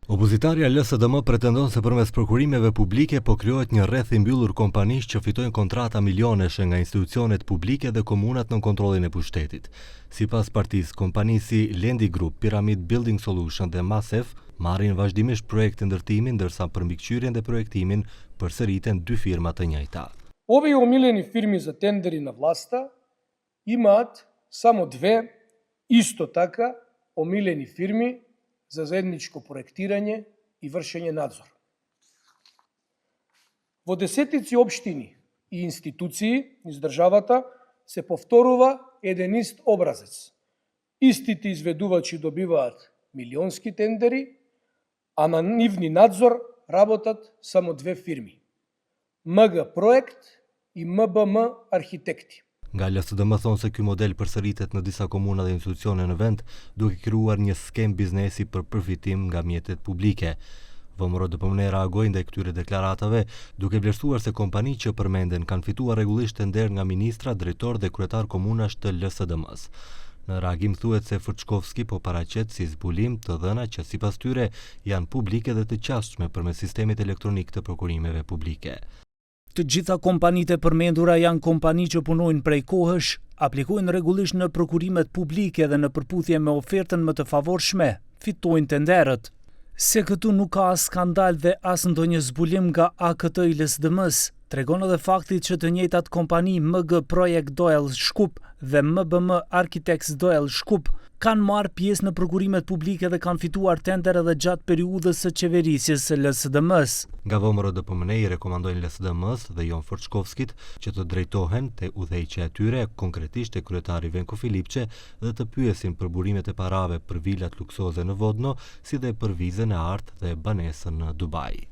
Opozitarja LSDM pretendon se përmes prokurimeve publike po krijohet një rreth i mbyllur kompanish që fitojnë kontrata milioneshe nga institucionet publike dhe komunat në kontrollin e pushtetit. Sipas partisë, kompani si Lendi Group, Pyramid Building Solution dhe Masef marrin vazhdimisht projekte ndërtimi, ndërsa për mbikëqyrjen dhe projektimin përsëriten dy firma të njëjta. Ovi omiljeni firmi za tenderi na vlasta imat samo dve isto taka omiljeni firmi za zajedničko projektiranje i vršenje nadzora. Во десетици општини и институции из државата се повторува еден ист образец. Истите изведувачи добиваат милионски тендери, а на нивни надзор работат само две фирми. МГ Проект и МБМ Архитекти. Nga LSDM thonë se ky model përsëritet në disa komuna dhe institucione në vend, duke krijuar një skem biznesi për përfitim nga mjetet publike. VMRO-DPM reagoi ndaj këtyre deklaratave, duke vlerësuar se kompani që përmenden kanë fituar rregullisht tender nga ministra, drejtor dhe kryetar komunash të LSDM-s. Në reagim thuhet se Fërçkovski po paraqet si zbulim të dhëna që sipas tyre janë publike dhe të qasshme përmes sistemit elektronik të prokurimeve publike. Të gjitha kompanitë e përmendura janë kompani që punojnë prej kohësh, aplikojnë rregullisht në prokurimet publike dhe në përputhje me ofertën më të favorshme, fitojnë tenderët. Se këtu nuk ka as skandal dhe as ndonjë zbulim nga AKT i LSDM-s, tregon edhe fakti që të njëjtat kompani MG Project Doyle Shkup dhe MBM Architects Doyle Shkup kanë marrë pjesë në prokurimet publike dhe kanë fituar tender edhe gjatë periudhës së qeverisjes së LSDM-s. Nga VMRO-DPM i rekomandojnë LSDM-s dhe Jon Fërçkovskit që të drejtohen te udhëheqja e tyre, konkretisht te kryetari Venko Filipçe, dhe të pyesin për burimet e parave për vilat luksoze në Vodno, si dhe për vizën e artë dhe banesën në Dubai.